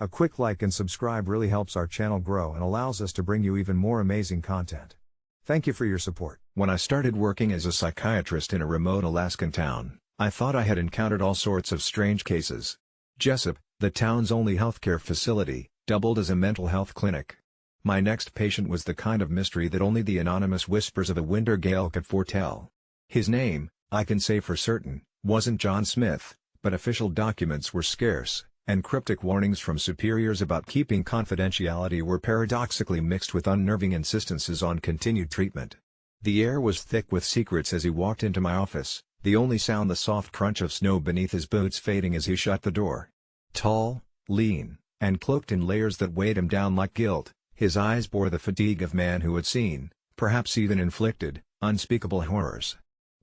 A quick like and subscribe really helps our channel grow and allows us to bring you even more amazing content. Thank you for your support. When I started working as a psychiatrist in a remote Alaskan town, I thought I had encountered all sorts of strange cases. Jessup, the town's only healthcare facility, doubled as a mental health clinic. My next patient was the kind of mystery that only the anonymous whispers of a winter gale could foretell. His name, I can say for certain, wasn't John Smith, but official documents were scarce, and cryptic warnings from superiors about keeping confidentiality were paradoxically mixed with unnerving insistences on continued treatment. The air was thick with secrets as he walked into my office, the only sound the soft crunch of snow beneath his boots fading as he shut the door. Tall, lean, and cloaked in layers that weighed him down like guilt, his eyes bore the fatigue of man who had seen, perhaps even inflicted, unspeakable horrors.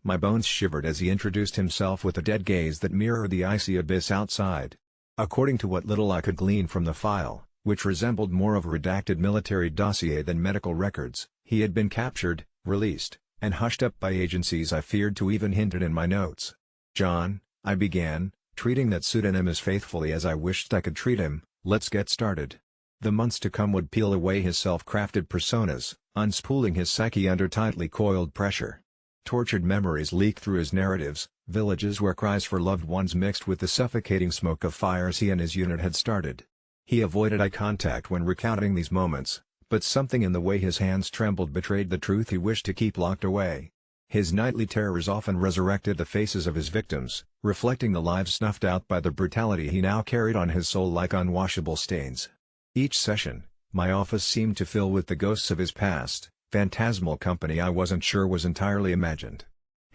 My bones shivered as he introduced himself with a dead gaze that mirrored the icy abyss outside. According to what little I could glean from the file, which resembled more of a redacted military dossier than medical records, he had been captured, released, and hushed up by agencies I feared to even hint at in my notes. "John," I began, treating that pseudonym as faithfully as I wished I could treat him, "let's get started." The months to come would peel away his self-crafted personas, unspooling his psyche under tightly coiled pressure. Tortured memories leaked through his narratives, villages where cries for loved ones mixed with the suffocating smoke of fires he and his unit had started. He avoided eye contact when recounting these moments, but something in the way his hands trembled betrayed the truth he wished to keep locked away. His nightly terrors often resurrected the faces of his victims, reflecting the lives snuffed out by the brutality he now carried on his soul like unwashable stains. Each session, my office seemed to fill with the ghosts of his past, phantasmal company I wasn't sure was entirely imagined.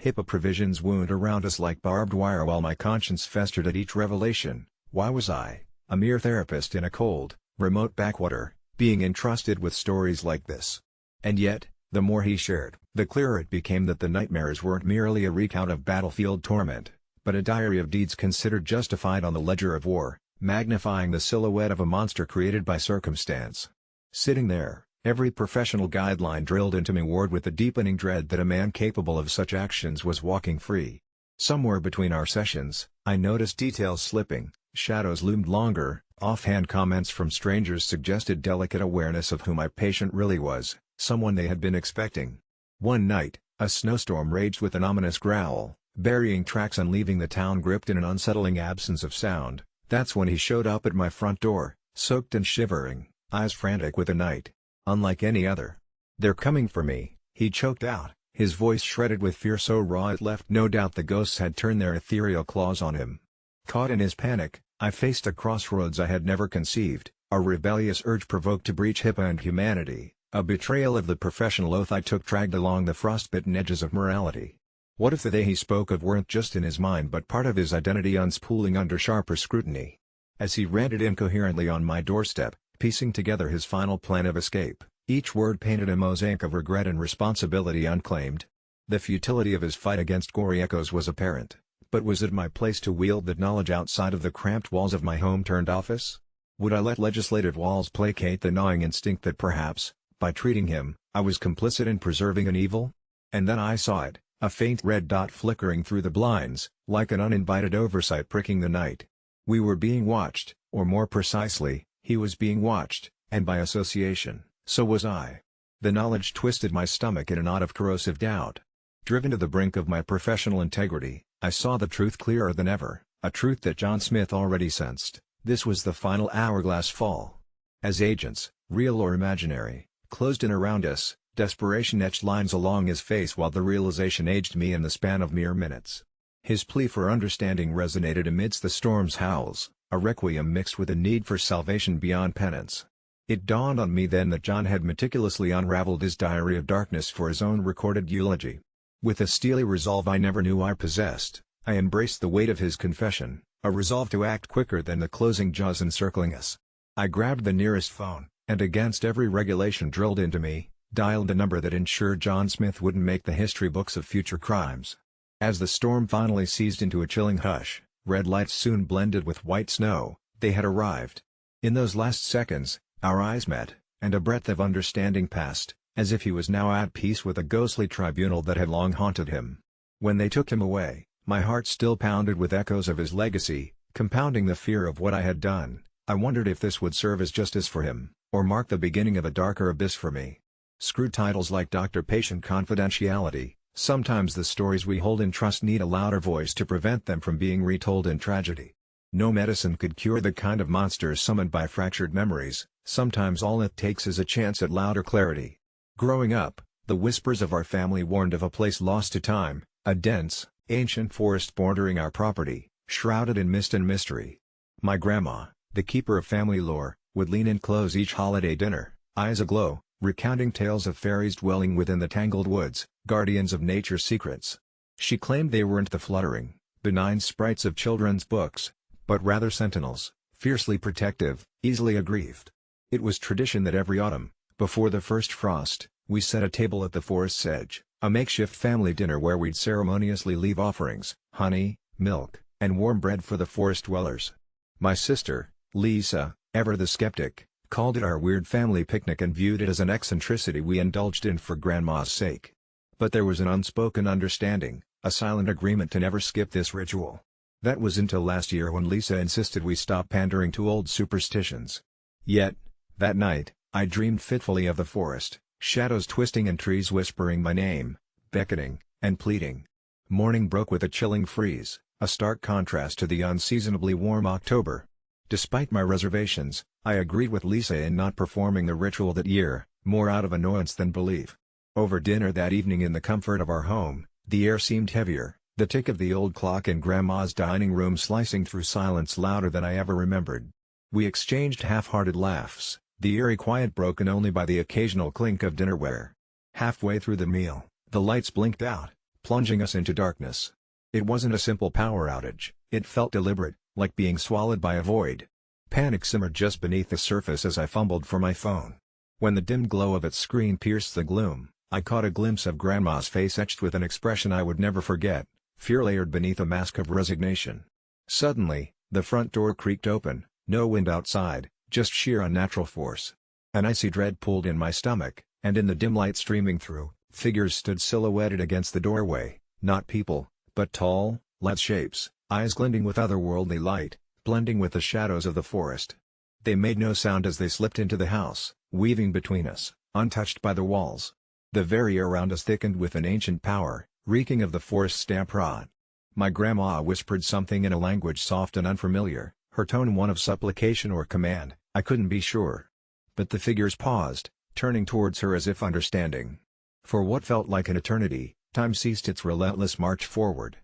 HIPAA provisions wound around us like barbed wire while my conscience festered at each revelation. Why was I, a mere therapist in a cold, remote backwater, being entrusted with stories like this? And yet, the more he shared, the clearer it became that the nightmares weren't merely a recount of battlefield torment, but a diary of deeds considered justified on the ledger of war, magnifying the silhouette of a monster created by circumstance. Sitting there, every professional guideline drilled into me warred with the deepening dread that a man capable of such actions was walking free. Somewhere between our sessions, I noticed details slipping, shadows loomed longer, offhand comments from strangers suggested delicate awareness of who my patient really was, someone they had been expecting. One night, a snowstorm raged with an ominous growl, burying tracks and leaving the town gripped in an unsettling absence of sound. That's when he showed up at my front door, soaked and shivering, eyes frantic with the night. Unlike any other. "They're coming for me," he choked out, his voice shredded with fear so raw it left no doubt the ghosts had turned their ethereal claws on him. Caught in his panic, I faced a crossroads I had never conceived, a rebellious urge provoked to breach HIPAA and humanity, a betrayal of the professional oath I took dragged along the frostbitten edges of morality. What if the they he spoke of weren't just in his mind but part of his identity unspooling under sharper scrutiny? As he ranted incoherently on my doorstep, piecing together his final plan of escape, each word painted a mosaic of regret and responsibility unclaimed. The futility of his fight against gory echoes was apparent, but was it my place to wield that knowledge outside of the cramped walls of my home-turned-office? Would I let legislative walls placate the gnawing instinct that perhaps, by treating him, I was complicit in preserving an evil? And then I saw it, a faint red dot flickering through the blinds, like an uninvited oversight pricking the night. We were being watched, or more precisely, he was being watched, and by association, so was I. The knowledge twisted my stomach in a knot of corrosive doubt. Driven to the brink of my professional integrity, I saw the truth clearer than ever, a truth that John Smith already sensed. This was the final hourglass fall. As agents, real or imaginary, closed in around us, desperation etched lines along his face while the realization aged me in the span of mere minutes. His plea for understanding resonated amidst the storm's howls, a requiem mixed with a need for salvation beyond penance. It dawned on me then that John had meticulously unraveled his diary of darkness for his own recorded eulogy. With a steely resolve I never knew I possessed, I embraced the weight of his confession, a resolve to act quicker than the closing jaws encircling us. I grabbed the nearest phone, and against every regulation drilled into me, dialed the number that ensured John Smith wouldn't make the history books of future crimes. As the storm finally seized into a chilling hush, red lights soon blended with white snow. They had arrived. In those last seconds, our eyes met, and a breath of understanding passed, as if he was now at peace with a ghostly tribunal that had long haunted him. When they took him away, my heart still pounded with echoes of his legacy, compounding the fear of what I had done. I wondered if this would serve as justice for him, or mark the beginning of a darker abyss for me. Screw titles like Doctor-Patient Confidentiality. Sometimes the stories we hold in trust need a louder voice to prevent them from being retold in tragedy. No medicine could cure the kind of monsters summoned by fractured memories. Sometimes all it takes is a chance at louder clarity. Growing up, the whispers of our family warned of a place lost to time, a dense, ancient forest bordering our property, shrouded in mist and mystery. My grandma, the keeper of family lore, would lean in close each holiday dinner, eyes aglow, recounting tales of fairies dwelling within the tangled woods, guardians of nature's secrets. She claimed they weren't the fluttering, benign sprites of children's books, but rather sentinels, fiercely protective, easily aggrieved. It was tradition that every autumn, before the first frost, we set a table at the forest's edge, a makeshift family dinner where we'd ceremoniously leave offerings, honey, milk, and warm bread for the forest dwellers. My sister, Lisa, ever the skeptic, called it our weird family picnic and viewed it as an eccentricity we indulged in for Grandma's sake. But there was an unspoken understanding, a silent agreement to never skip this ritual. That was until last year when Lisa insisted we stop pandering to old superstitions. Yet, that night, I dreamed fitfully of the forest, shadows twisting and trees whispering my name, beckoning, and pleading. Morning broke with a chilling freeze, a stark contrast to the unseasonably warm October. Despite my reservations, I agreed with Lisa in not performing the ritual that year, more out of annoyance than belief. Over dinner that evening in the comfort of our home, the air seemed heavier, the tick of the old clock in Grandma's dining room slicing through silence louder than I ever remembered. We exchanged half-hearted laughs, the eerie quiet broken only by the occasional clink of dinnerware. Halfway through the meal, the lights blinked out, plunging us into darkness. It wasn't a simple power outage, it felt deliberate, like being swallowed by a void. Panic simmered just beneath the surface as I fumbled for my phone. When the dim glow of its screen pierced the gloom, I caught a glimpse of Grandma's face etched with an expression I would never forget, fear layered beneath a mask of resignation. Suddenly, the front door creaked open, no wind outside, just sheer unnatural force. An icy dread pulled in my stomach, and in the dim light streaming through, figures stood silhouetted against the doorway, not people, but tall, lithe shapes, eyes glinting with otherworldly light, blending with the shadows of the forest. They made no sound as they slipped into the house, weaving between us, untouched by the walls. The very air around us thickened with an ancient power, reeking of the forest's damp rot. My grandma whispered something in a language soft and unfamiliar, her tone one of supplication or command, I couldn't be sure. But the figures paused, turning towards her as if understanding. For what felt like an eternity, time ceased its relentless march forward.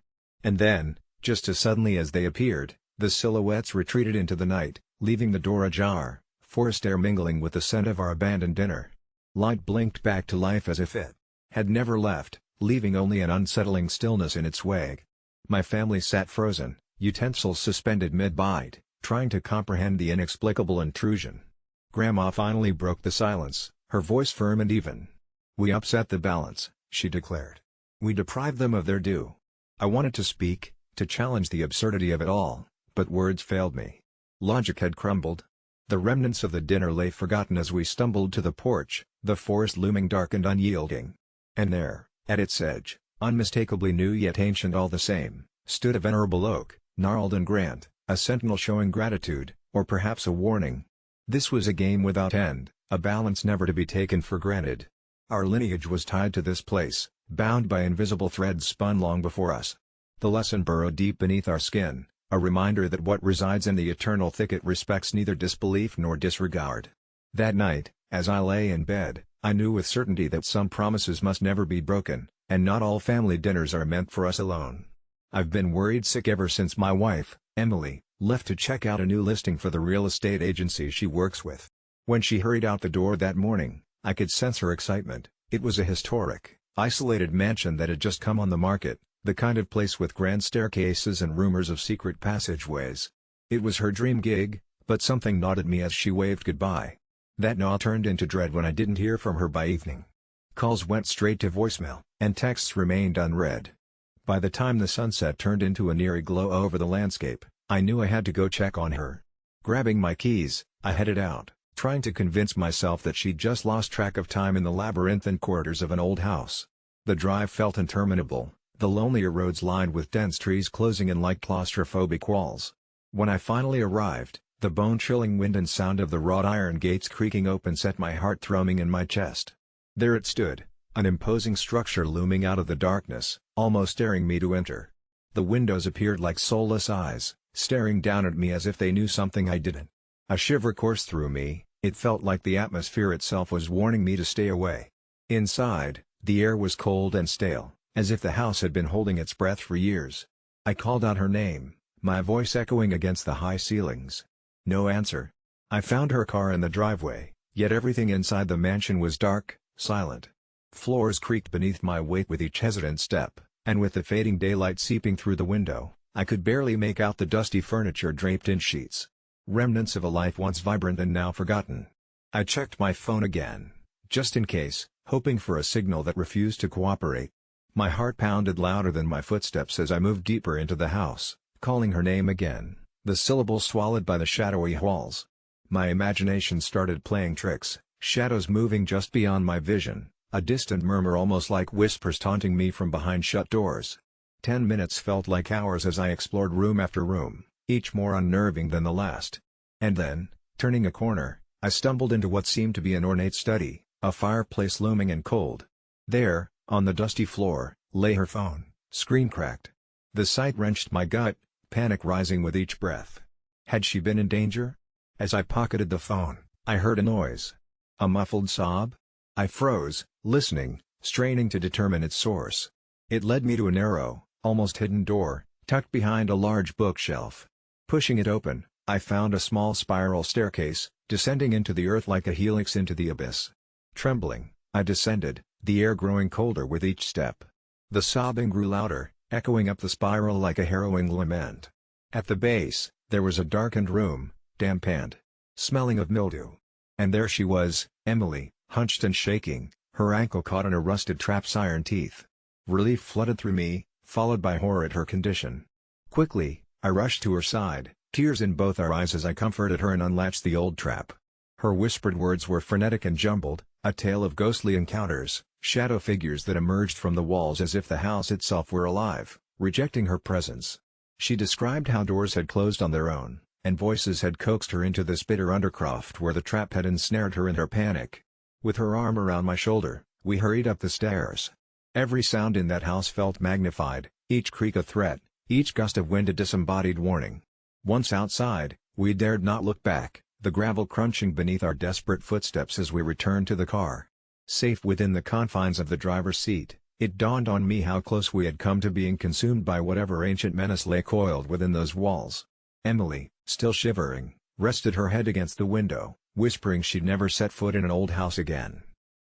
And then, just as suddenly as they appeared, the silhouettes retreated into the night, leaving the door ajar, forest air mingling with the scent of our abandoned dinner. Light blinked back to life as if it had never left, leaving only an unsettling stillness in its wake. My family sat frozen, utensils suspended mid-bite, trying to comprehend the inexplicable intrusion. Grandma finally broke the silence, her voice firm and even. "We upset the balance," she declared. "We deprived them of their due." I wanted to speak, to challenge the absurdity of it all, but words failed me. Logic had crumbled. The remnants of the dinner lay forgotten as we stumbled to the porch, the forest looming dark and unyielding. And there, at its edge, unmistakably new yet ancient all the same, stood a venerable oak, gnarled and grand, a sentinel showing gratitude, or perhaps a warning. This was a game without end, a balance never to be taken for granted. Our lineage was tied to this place, bound by invisible threads spun long before us. The lesson burrowed deep beneath our skin, a reminder that what resides in the eternal thicket respects neither disbelief nor disregard. That night, as I lay in bed, I knew with certainty that some promises must never be broken, and not all family dinners are meant for us alone. I've been worried sick ever since my wife, Emily, left to check out a new listing for the real estate agency she works with. When she hurried out the door that morning, I could sense her excitement. It was a historic, isolated mansion that had just come on the market, the kind of place with grand staircases and rumors of secret passageways. It was her dream gig, but something gnawed at me as she waved goodbye. That gnaw turned into dread when I didn't hear from her by evening. Calls went straight to voicemail, and texts remained unread. By the time the sunset turned into an eerie glow over the landscape, I knew I had to go check on her. Grabbing my keys, I headed out, trying to convince myself that she'd just lost track of time in the labyrinthine corridors of an old house. The drive felt interminable, the lonelier roads lined with dense trees closing in like claustrophobic walls. When I finally arrived, The bone-chilling wind and sound of the wrought iron gates creaking open set my heart thrumming in my chest. There it stood, an imposing structure looming out of the darkness, almost daring me to enter. The windows appeared like soulless eyes, staring down at me as if they knew something I didn't. A shiver coursed through me, it felt like the atmosphere itself was warning me to stay away. Inside, the air was cold and stale, as if the house had been holding its breath for years. I called out her name, my voice echoing against the high ceilings. No answer. I found her car in the driveway, yet everything inside the mansion was dark, silent. Floors creaked beneath my weight with each hesitant step, and with the fading daylight seeping through the window, I could barely make out the dusty furniture draped in sheets. Remnants of a life once vibrant and now forgotten. I checked my phone again, just in case, hoping for a signal that refused to cooperate. My heart pounded louder than my footsteps as I moved deeper into the house, calling her name again, the syllables swallowed by the shadowy walls. My imagination started playing tricks, shadows moving just beyond my vision, a distant murmur almost like whispers taunting me from behind shut doors. 10 minutes felt like hours as I explored room after room, each more unnerving than the last. And then, turning a corner, I stumbled into what seemed to be an ornate study, a fireplace looming and cold. There, on the dusty floor, lay her phone, screen cracked. The sight wrenched my gut, panic rising with each breath. Had she been in danger? As I pocketed the phone, I heard a noise. A muffled sob? I froze, listening, straining to determine its source. It led me to a narrow, almost hidden door, tucked behind a large bookshelf. Pushing it open, I found a small spiral staircase, descending into the earth like a helix into the abyss. Trembling, I descended, the air growing colder with each step. The sobbing grew louder, echoing up the spiral like a harrowing lament. At the base, there was a darkened room, damp and smelling of mildew. And there she was, Emily, hunched and shaking, her ankle caught in a rusted trap's iron teeth. Relief flooded through me, followed by horror at her condition. Quickly, I rushed to her side, tears in both our eyes as I comforted her and unlatched the old trap. Her whispered words were frenetic and jumbled, a tale of ghostly encounters, shadow figures that emerged from the walls as if the house itself were alive, rejecting her presence. She described how doors had closed on their own, and voices had coaxed her into this bitter undercroft where the trap had ensnared her in her panic. With her arm around my shoulder, we hurried up the stairs. Every sound in that house felt magnified, each creak a threat, each gust of wind a disembodied warning. Once outside, we dared not look back, the gravel crunching beneath our desperate footsteps as we returned to the car. Safe within the confines of the driver's seat, it dawned on me how close we had come to being consumed by whatever ancient menace lay coiled within those walls. Emily, still shivering, rested her head against the window, whispering she'd never set foot in an old house again.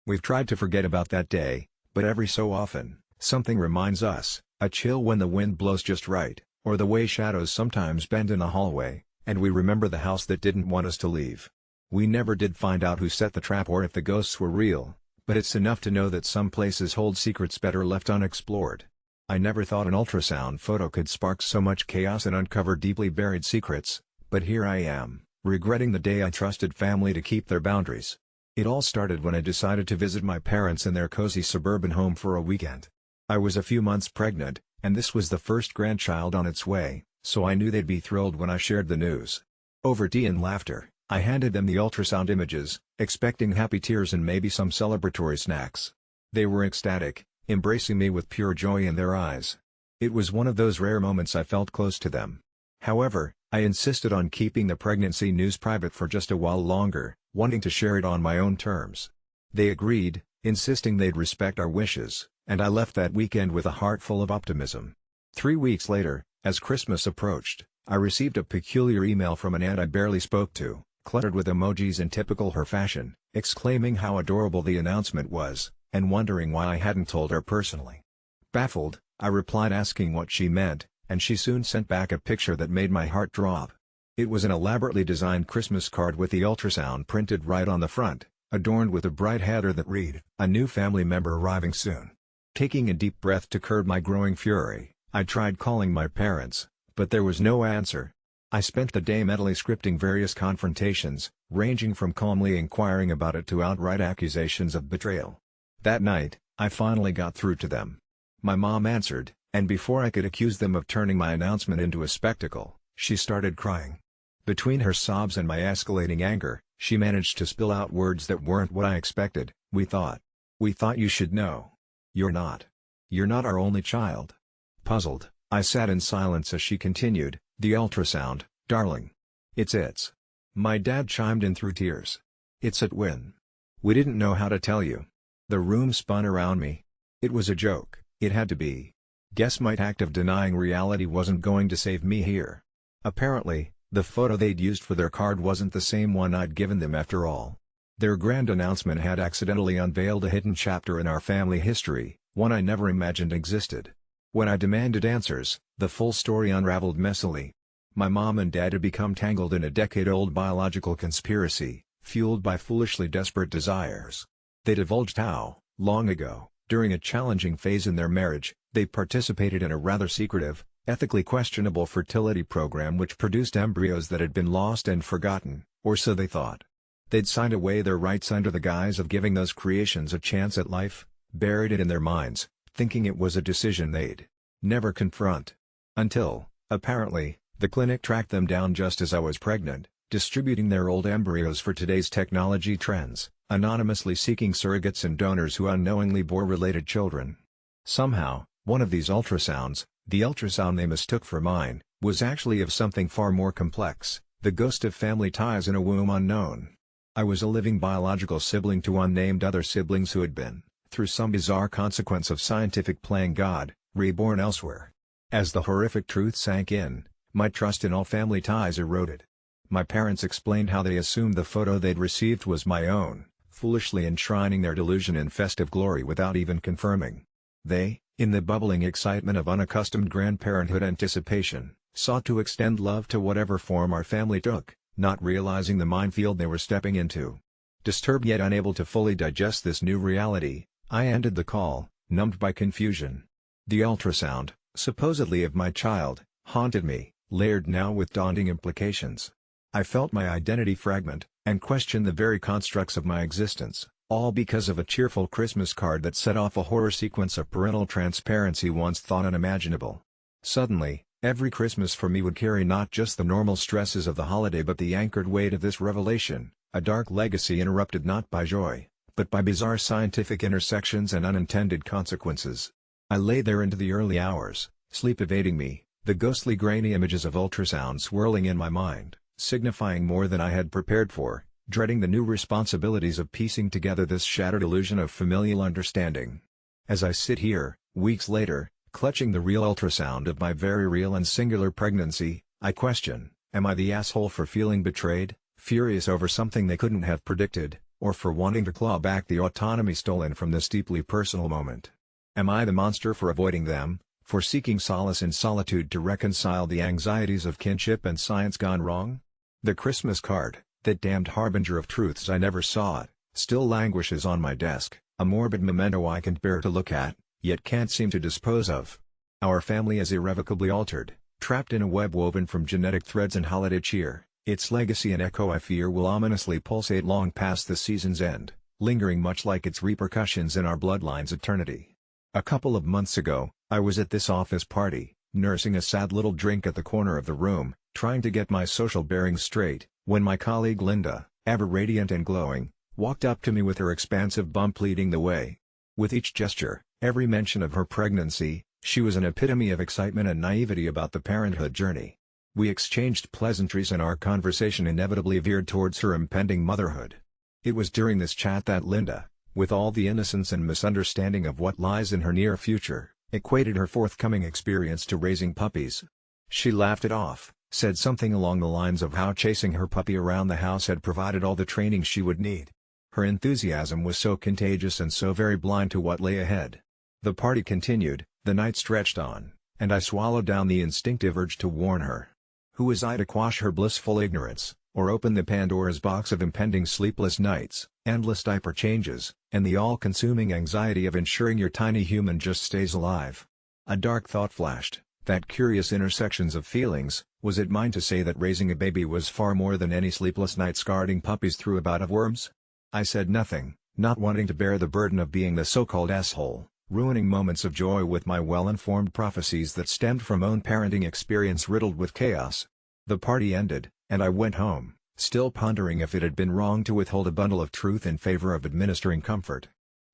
We've tried to forget about that day, but every so often, something reminds us, a chill when the wind blows just right, or the way shadows sometimes bend in a hallway, and we remember the house that didn't want us to leave. We never did find out who set the trap or if the ghosts were real, but it's enough to know that some places hold secrets better left unexplored. I never thought an ultrasound photo could spark so much chaos and uncover deeply buried secrets, but here I am, regretting the day I trusted family to keep their boundaries. It all started when I decided to visit my parents in their cozy suburban home for a weekend. I was a few months pregnant, and this was the first grandchild on its way, so I knew they'd be thrilled when I shared the news. Over tea and laughter, I handed them the ultrasound images, expecting happy tears and maybe some celebratory snacks. They were ecstatic, embracing me with pure joy in their eyes. It was one of those rare moments I felt close to them. However, I insisted on keeping the pregnancy news private for just a while longer, wanting to share it on my own terms. They agreed, insisting they'd respect our wishes, and I left that weekend with a heart full of optimism. 3 weeks later, as Christmas approached, I received a peculiar email from an aunt I barely spoke to, cluttered with emojis in typical her fashion, exclaiming how adorable the announcement was, and wondering why I hadn't told her personally. Baffled, I replied asking what she meant, and she soon sent back a picture that made my heart drop. It was an elaborately designed Christmas card with the ultrasound printed right on the front, adorned with a bright header that read, "A new family member arriving soon." Taking a deep breath to curb my growing fury, I tried calling my parents, but there was no answer. I spent the day mentally scripting various confrontations, ranging from calmly inquiring about it to outright accusations of betrayal. That night, I finally got through to them. My mom answered, and before I could accuse them of turning my announcement into a spectacle, she started crying. Between her sobs and my escalating anger, she managed to spill out words that weren't what I expected. We thought you should know. You're not our only child." Puzzled, I sat in silence as she continued, "The ultrasound, darling. It's." My dad chimed in through tears. "It's at Win. We didn't know how to tell you." The room spun around me. It was a joke, it had to be. Guess my act of denying reality wasn't going to save me here. Apparently, the photo they'd used for their card wasn't the same one I'd given them after all. Their grand announcement had accidentally unveiled a hidden chapter in our family history, one I never imagined existed. When I demanded answers, the full story unraveled messily. My mom and dad had become tangled in a decade-old biological conspiracy, fueled by foolishly desperate desires. They divulged how, long ago, during a challenging phase in their marriage, they participated in a rather secretive, ethically questionable fertility program which produced embryos that had been lost and forgotten, or so they thought. They'd signed away their rights under the guise of giving those creations a chance at life, buried it in their minds, thinking it was a decision they'd never confront. Until, apparently, the clinic tracked them down just as I was pregnant, distributing their old embryos for today's technology trends, anonymously seeking surrogates and donors who unknowingly bore related children. Somehow, one of these ultrasounds, the ultrasound they mistook for mine, was actually of something far more complex, the ghost of family ties in a womb unknown. I was a living biological sibling to unnamed other siblings who had been, through some bizarre consequence of scientific playing God, reborn elsewhere. As the horrific truth sank in, my trust in all family ties eroded. My parents explained how they assumed the photo they'd received was my own, foolishly enshrining their delusion in festive glory without even confirming. They, in the bubbling excitement of unaccustomed grandparenthood anticipation, sought to extend love to whatever form our family took, not realizing the minefield they were stepping into. Disturbed yet unable to fully digest this new reality, I ended the call, numbed by confusion. The ultrasound, supposedly of my child, haunted me, layered now with daunting implications. I felt my identity fragment, and questioned the very constructs of my existence, all because of a cheerful Christmas card that set off a horror sequence of parental transparency once thought unimaginable. Suddenly, every Christmas for me would carry not just the normal stresses of the holiday but the anchored weight of this revelation, a dark legacy interrupted not by joy, but by bizarre scientific intersections and unintended consequences. I lay there into the early hours, sleep evading me, the ghostly grainy images of ultrasound swirling in my mind, signifying more than I had prepared for, dreading the new responsibilities of piecing together this shattered illusion of familial understanding. As I sit here, weeks later, clutching the real ultrasound of my very real and singular pregnancy, I question, am I the asshole for feeling betrayed, furious over something they couldn't have predicted, or for wanting to claw back the autonomy stolen from this deeply personal moment? Am I the monster for avoiding them, for seeking solace in solitude to reconcile the anxieties of kinship and science gone wrong? The Christmas card, that damned harbinger of truths I never saw, still languishes on my desk, a morbid memento I can't bear to look at, yet can't seem to dispose of. Our family is irrevocably altered, trapped in a web woven from genetic threads and holiday cheer, its legacy and echo I fear will ominously pulsate long past the season's end, lingering much like its repercussions in our bloodline's eternity. A couple of months ago, I was at this office party, nursing a sad little drink at the corner of the room, trying to get my social bearings straight, when my colleague Linda, ever radiant and glowing, walked up to me with her expansive bump leading the way. With each gesture, every mention of her pregnancy, she was an epitome of excitement and naivety about the parenthood journey. We exchanged pleasantries and our conversation inevitably veered towards her impending motherhood. It was during this chat that Linda, with all the innocence and misunderstanding of what lies in her near future, equated her forthcoming experience to raising puppies. She laughed it off, said something along the lines of how chasing her puppy around the house had provided all the training she would need. Her enthusiasm was so contagious and so very blind to what lay ahead. The party continued, the night stretched on, and I swallowed down the instinctive urge to warn her. Who was I to quash her blissful ignorance, or open the Pandora's box of impending sleepless nights, endless diaper changes, and the all-consuming anxiety of ensuring your tiny human just stays alive? A dark thought flashed, that curious intersections of feelings, was it mine to say that raising a baby was far more than any sleepless nights guarding puppies through a bout of worms? I said nothing, not wanting to bear the burden of being the so-called asshole, ruining moments of joy with my well-informed prophecies that stemmed from own parenting experience riddled with chaos. The party ended, And I went home, still pondering if it had been wrong to withhold a bundle of truth in favor of administering comfort.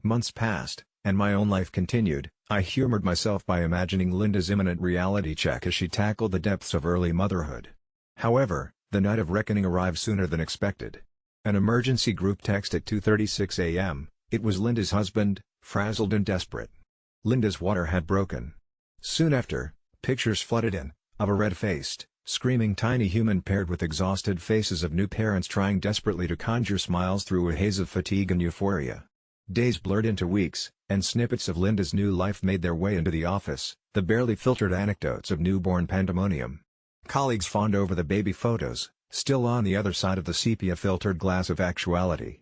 Months passed, and my own life continued. I humored myself by imagining Linda's imminent reality check as she tackled the depths of early motherhood. However, the night of reckoning arrived sooner than expected. An emergency group text at 2:36 a.m., it was Linda's husband, frazzled and desperate. Linda's water had broken. Soon after, pictures flooded in, of a red-faced, screaming tiny human paired with exhausted faces of new parents trying desperately to conjure smiles through a haze of fatigue and euphoria. Days blurred into weeks, and snippets of Linda's new life made their way into the office, the barely filtered anecdotes of newborn pandemonium. Colleagues fawned over the baby photos, still on the other side of the sepia-filtered glass of actuality.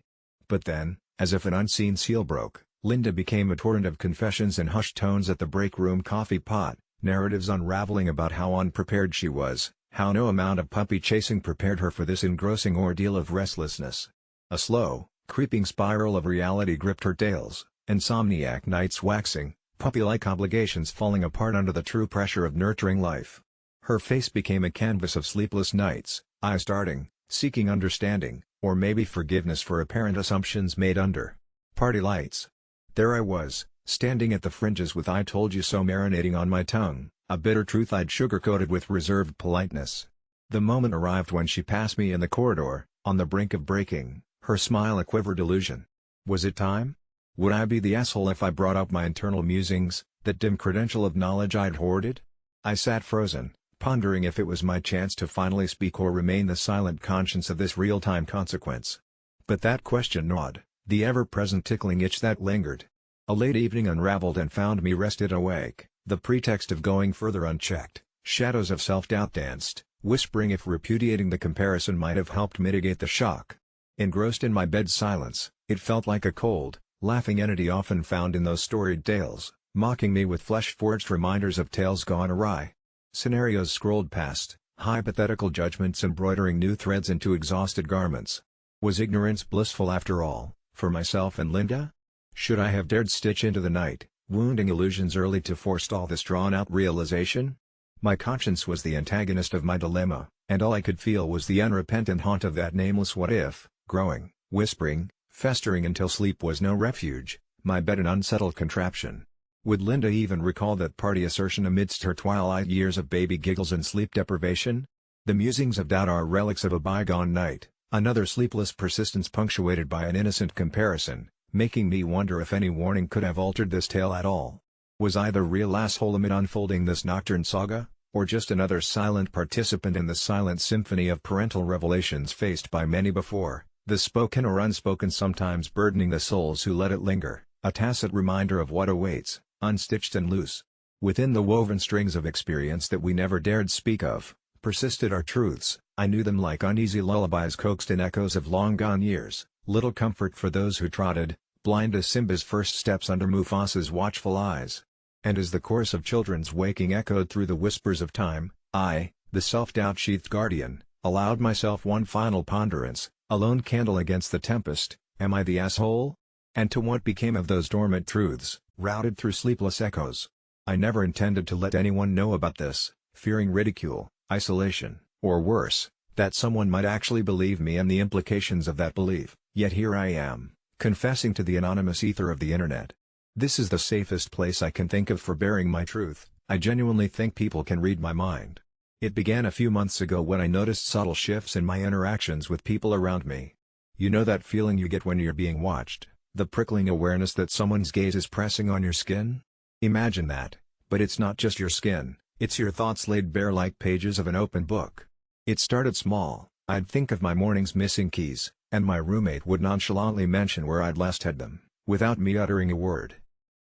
But then, as if an unseen seal broke, Linda became a torrent of confessions in hushed tones at the break room coffee pot, narratives unraveling about how unprepared she was, how no amount of puppy chasing prepared her for this engrossing ordeal of restlessness. A slow, creeping spiral of reality gripped her tails, insomniac nights waxing, puppy-like obligations falling apart under the true pressure of nurturing life. Her face became a canvas of sleepless nights, eyes darting, seeking understanding, or maybe forgiveness for apparent assumptions made under party lights. There I was, standing at the fringes with "I told you so" marinating on my tongue, a bitter truth I'd sugar-coated with reserved politeness. The moment arrived when she passed me in the corridor, on the brink of breaking, her smile a quiver delusion. Was it time? Would I be the asshole if I brought up my internal musings, that dim credential of knowledge I'd hoarded? I sat frozen, pondering if it was my chance to finally speak or remain the silent conscience of this real-time consequence. But that question gnawed, the ever-present tickling itch that lingered. A late evening unraveled and found me rested awake, the pretext of going further unchecked. Shadows of self-doubt danced, whispering if repudiating the comparison might have helped mitigate the shock. Engrossed in my bed's silence, it felt like a cold, laughing entity often found in those storied tales, mocking me with flesh-forged reminders of tales gone awry. Scenarios scrolled past, hypothetical judgments embroidering new threads into exhausted garments. Was ignorance blissful after all, for myself and Linda? Should I have dared stitch into the night, wounding illusions early to forestall this drawn-out realization? My conscience was the antagonist of my dilemma, and all I could feel was the unrepentant haunt of that nameless what-if, growing, whispering, festering until sleep was no refuge, my bed an unsettled contraption. Would Linda even recall that party assertion amidst her twilight years of baby giggles and sleep deprivation? The musings of doubt are relics of a bygone night, another sleepless persistence punctuated by an innocent comparison, making me wonder if any warning could have altered this tale at all. Was I the real asshole amid unfolding this nocturne saga, or just another silent participant in the silent symphony of parental revelations faced by many before, the spoken or unspoken sometimes burdening the souls who let it linger, a tacit reminder of what awaits, unstitched and loose? Within the woven strings of experience that we never dared speak of, persisted our truths. I knew them like uneasy lullabies coaxed in echoes of long-gone years, little comfort for those who trotted, blind as Simba's first steps under Mufasa's watchful eyes. And as the chorus of children's waking echoed through the whispers of time, I, the self-doubt-sheathed guardian, allowed myself one final ponderance, a lone candle against the tempest. Am I the asshole? And to what became of those dormant truths, routed through sleepless echoes? I never intended to let anyone know about this, fearing ridicule, isolation, or worse, that someone might actually believe me and the implications of that belief. Yet here I am, confessing to the anonymous ether of the internet. This is the safest place I can think of for bearing my truth. I genuinely think people can read my mind. It began a few months ago when I noticed subtle shifts in my interactions with people around me. You know that feeling you get when you're being watched, the prickling awareness that someone's gaze is pressing on your skin? Imagine that, but it's not just your skin, it's your thoughts laid bare like pages of an open book. It started small. I'd think of my morning's missing keys, and my roommate would nonchalantly mention where I'd last had them, without me uttering a word.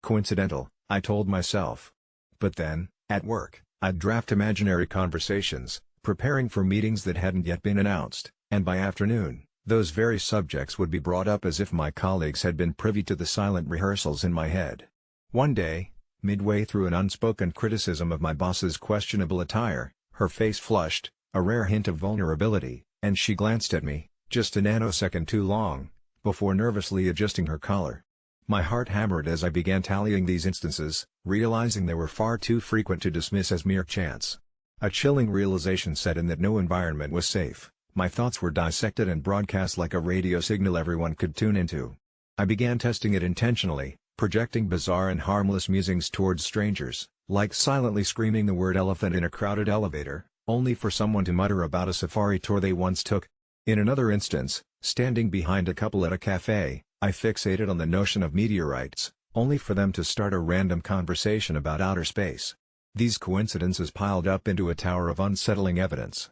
Coincidental, I told myself. But then, at work, I'd draft imaginary conversations, preparing for meetings that hadn't yet been announced, and by afternoon, those very subjects would be brought up as if my colleagues had been privy to the silent rehearsals in my head. One day, midway through an unspoken criticism of my boss's questionable attire, her face flushed, a rare hint of vulnerability, and she glanced at me, just a nanosecond too long, before nervously adjusting her collar. My heart hammered as I began tallying these instances, realizing they were far too frequent to dismiss as mere chance. A chilling realization set in that no environment was safe, My thoughts were dissected and broadcast like a radio signal everyone could tune into. I began testing it intentionally, projecting bizarre and harmless musings towards strangers, like silently screaming the word elephant in a crowded elevator, only for someone to mutter about a safari tour they once took. In another instance, standing behind a couple at a cafe, I fixated on the notion of meteorites, only for them to start a random conversation about outer space. These coincidences piled up into a tower of unsettling evidence.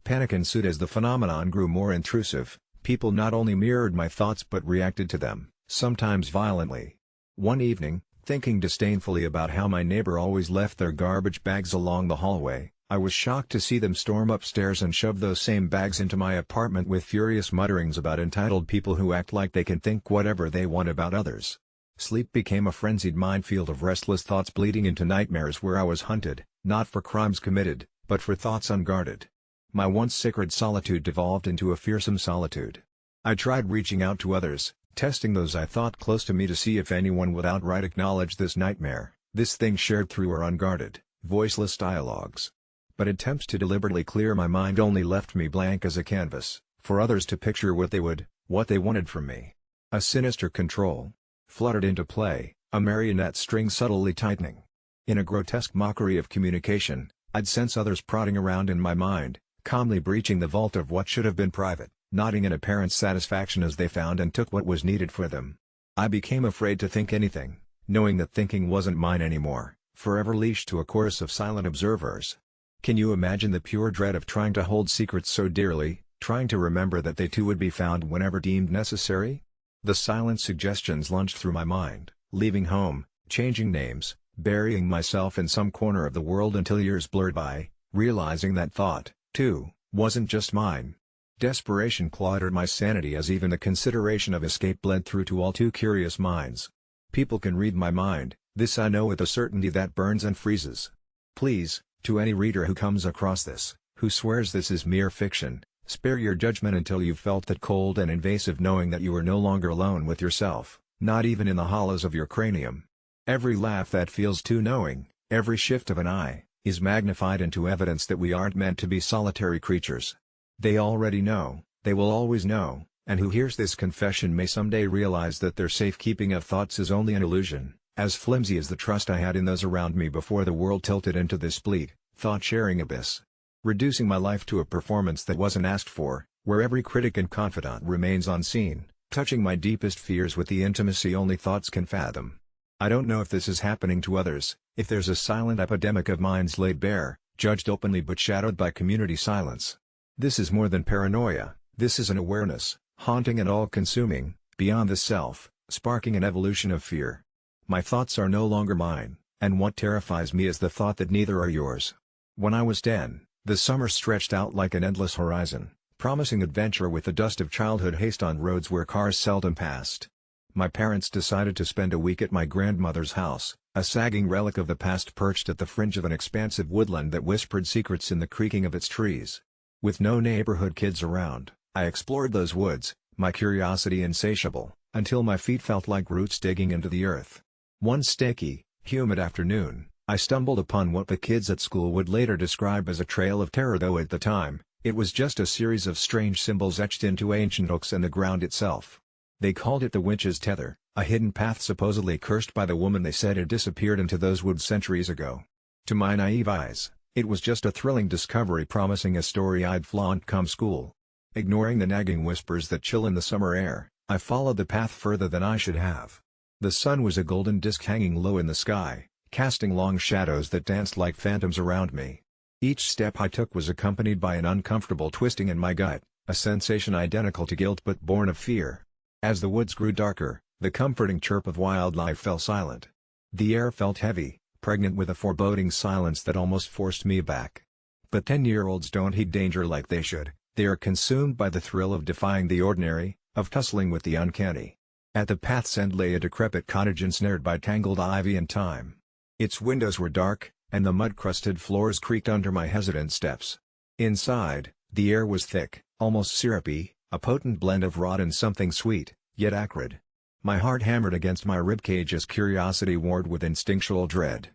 Panic ensued as the phenomenon grew more intrusive. People not only mirrored my thoughts but reacted to them, sometimes violently. One evening, thinking disdainfully about how my neighbor always left their garbage bags along the hallway, I was shocked to see them storm upstairs and shove those same bags into my apartment with furious mutterings about entitled people who act like they can think whatever they want about others. Sleep became a frenzied minefield of restless thoughts bleeding into nightmares where I was hunted, not for crimes committed, but for thoughts unguarded. My once sacred solitude devolved into a fearsome solitude. I tried reaching out to others, testing those I thought close to me to see if anyone would outright acknowledge this nightmare, this thing shared through our unguarded, voiceless dialogues. But attempts to deliberately clear my mind only left me blank as a canvas, for others to picture what they wanted from me. A sinister control fluttered into play, a marionette string subtly tightening. In a grotesque mockery of communication, I'd sense others prodding around in my mind, calmly breaching the vault of what should have been private, nodding in apparent satisfaction as they found and took what was needed for them. I became afraid to think anything, knowing that thinking wasn't mine anymore, forever leashed to a chorus of silent observers. Can you imagine the pure dread of trying to hold secrets so dearly, trying to remember that they too would be found whenever deemed necessary? The silent suggestions lunged through my mind, leaving home, changing names, burying myself in some corner of the world until years blurred by, realizing that thought, too, wasn't just mine. Desperation clawed at my sanity as even the consideration of escape bled through to all too curious minds. People can read my mind, this I know with a certainty that burns and freezes. Please, to any reader who comes across this, who swears this is mere fiction, spare your judgment until you've felt that cold and invasive knowing that you are no longer alone with yourself, not even in the hollows of your cranium. Every laugh that feels too knowing, every shift of an eye, is magnified into evidence that we aren't meant to be solitary creatures. They already know, they will always know, and who hears this confession may someday realize that their safekeeping of thoughts is only an illusion, as flimsy as the trust I had in those around me before the world tilted into this bleak, thought-sharing abyss. Reducing my life to a performance that wasn't asked for, where every critic and confidant remains unseen, touching my deepest fears with the intimacy only thoughts can fathom. I don't know if this is happening to others, if there's a silent epidemic of minds laid bare, judged openly but shadowed by community silence. This is more than paranoia, this is an awareness, haunting and all-consuming, beyond the self, sparking an evolution of fear. My thoughts are no longer mine, and what terrifies me is the thought that neither are yours. When I was 10, the summer stretched out like an endless horizon, promising adventure with the dust of childhood haste on roads where cars seldom passed. My parents decided to spend a week at my grandmother's house, a sagging relic of the past perched at the fringe of an expansive woodland that whispered secrets in the creaking of its trees. With no neighborhood kids around, I explored those woods, my curiosity insatiable, until my feet felt like roots digging into the earth. One sticky, humid afternoon, I stumbled upon what the kids at school would later describe as a trail of terror, though at the time, it was just a series of strange symbols etched into ancient oaks and the ground itself. They called it the witch's tether, a hidden path supposedly cursed by the woman they said had disappeared into those woods centuries ago. To my naive eyes, it was just a thrilling discovery promising a story I'd flaunt come school. Ignoring the nagging whispers that chill in the summer air, I followed the path further than I should have. The sun was a golden disk hanging low in the sky, casting long shadows that danced like phantoms around me. Each step I took was accompanied by an uncomfortable twisting in my gut, a sensation identical to guilt but born of fear. As the woods grew darker, the comforting chirp of wildlife fell silent. The air felt heavy, pregnant with a foreboding silence that almost forced me back. But 10-year-olds don't heed danger like they should, they are consumed by the thrill of defying the ordinary, of tussling with the uncanny. At the path's end lay a decrepit cottage ensnared by tangled ivy and thyme. Its windows were dark, and the mud-crusted floors creaked under my hesitant steps. Inside, the air was thick, almost syrupy, a potent blend of rot and something sweet, yet acrid. My heart hammered against my ribcage as curiosity warred with instinctual dread.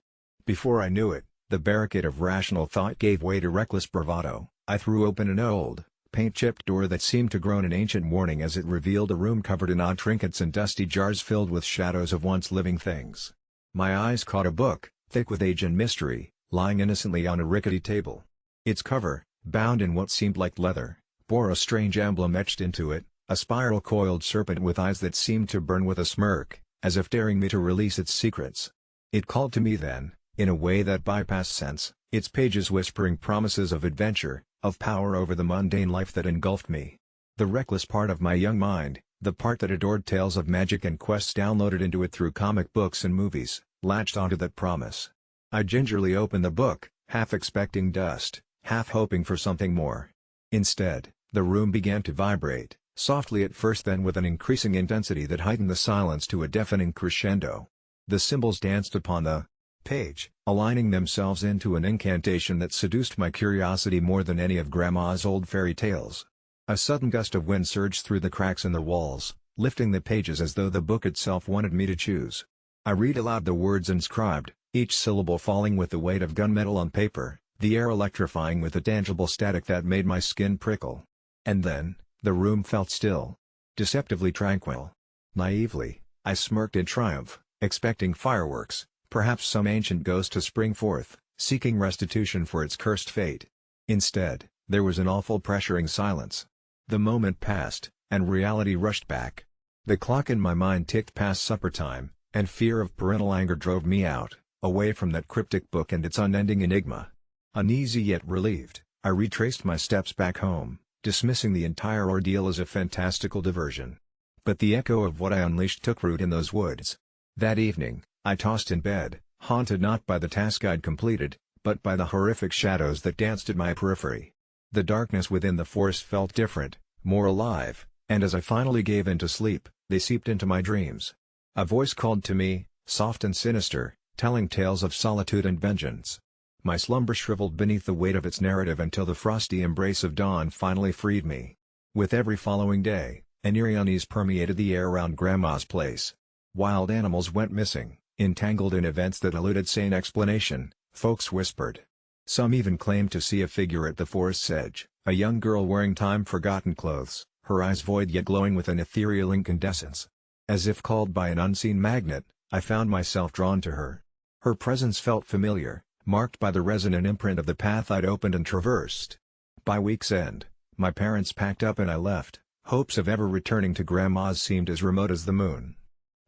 Before I knew it, the barricade of rational thought gave way to reckless bravado. I threw open an old, paint-chipped door that seemed to groan in ancient mourning as it revealed a room covered in odd trinkets and dusty jars filled with shadows of once living things. My eyes caught a book, thick with age and mystery, lying innocently on a rickety table. Its cover, bound in what seemed like leather, bore a strange emblem etched into it, a spiral-coiled serpent with eyes that seemed to burn with a smirk, as if daring me to release its secrets. It called to me then, in a way that bypassed sense, its pages whispering promises of adventure, of power over the mundane life that engulfed me. The reckless part of my young mind, the part that adored tales of magic and quests downloaded into it through comic books and movies, latched onto that promise. I gingerly opened the book, half expecting dust, half hoping for something more. Instead, the room began to vibrate, softly at first, then with an increasing intensity that heightened the silence to a deafening crescendo. The symbols danced upon the page, aligning themselves into an incantation that seduced my curiosity more than any of Grandma's old fairy tales. A sudden gust of wind surged through the cracks in the walls, lifting the pages as though the book itself wanted me to choose. I read aloud the words inscribed, each syllable falling with the weight of gunmetal on paper, the air electrifying with a tangible static that made my skin prickle. And then, the room felt still. Deceptively tranquil. Naively, I smirked in triumph, expecting fireworks, perhaps some ancient ghost to spring forth, seeking restitution for its cursed fate. Instead, there was an awful pressuring silence. The moment passed, and reality rushed back. The clock in my mind ticked past supper time, and fear of parental anger drove me out, away from that cryptic book and its unending enigma. Uneasy yet relieved, I retraced my steps back home, dismissing the entire ordeal as a fantastical diversion. But the echo of what I unleashed took root in those woods. That evening, I tossed in bed, haunted not by the task I'd completed, but by the horrific shadows that danced at my periphery. The darkness within the forest felt different, more alive, and as I finally gave in to sleep, they seeped into my dreams. A voice called to me, soft and sinister, telling tales of solitude and vengeance. My slumber shriveled beneath the weight of its narrative until the frosty embrace of dawn finally freed me. With every following day, an eerie unease permeated the air around Grandma's place. Wild animals went missing, entangled in events that eluded sane explanation, folks whispered. Some even claimed to see a figure at the forest's edge, a young girl wearing time-forgotten clothes, her eyes void yet glowing with an ethereal incandescence. As if called by an unseen magnet, I found myself drawn to her. Her presence felt familiar, marked by the resonant imprint of the path I'd opened and traversed. By week's end, my parents packed up and I left. Hopes of ever returning to Grandma's seemed as remote as the moon.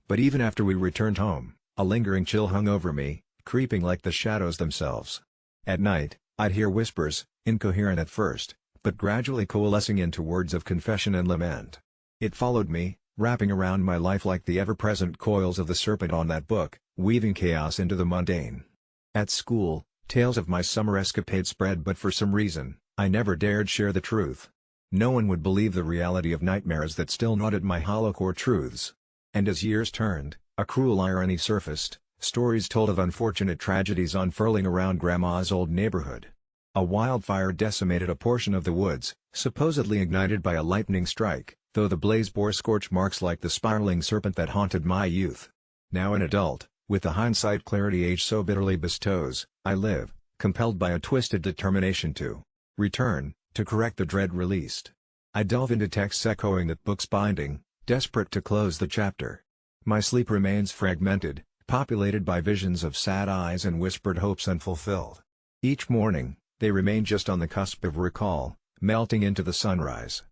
But even after we returned home, a lingering chill hung over me, creeping like the shadows themselves. At night, I'd hear whispers, incoherent at first, but gradually coalescing into words of confession and lament. It followed me, wrapping around my life like the ever-present coils of the serpent on that book, weaving chaos into the mundane. At school, tales of my summer escapades spread, but for some reason, I never dared share the truth. No one would believe the reality of nightmares that still gnawed at my hollow core truths. And as years turned, a cruel irony surfaced, stories told of unfortunate tragedies unfurling around Grandma's old neighborhood. A wildfire decimated a portion of the woods, supposedly ignited by a lightning strike, though the blaze bore scorch marks like the spiraling serpent that haunted my youth. Now an adult, with the hindsight clarity age so bitterly bestows, I live, compelled by a twisted determination to return, to correct the dread released. I delve into texts echoing that book's binding, desperate to close the chapter. My sleep remains fragmented, populated by visions of sad eyes and whispered hopes unfulfilled. Each morning, they remain just on the cusp of recall, melting into the sunrise.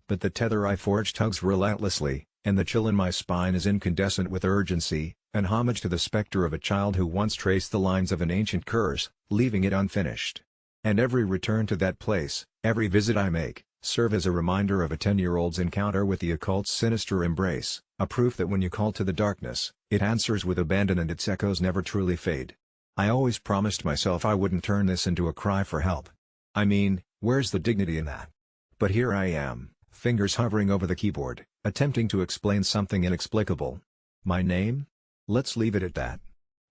But the tether I forged tugs relentlessly, and the chill in my spine is incandescent with urgency, an homage to the specter of a child who once traced the lines of an ancient curse, leaving it unfinished. And every return to that place, every visit I make, serve as a reminder of a 10-year-old's encounter with the occult's sinister embrace, a proof that when you call to the darkness, it answers with abandon and its echoes never truly fade. I always promised myself I wouldn't turn this into a cry for help. I mean, where's the dignity in that? But here I am, fingers hovering over the keyboard, attempting to explain something inexplicable. My name? Let's leave it at that.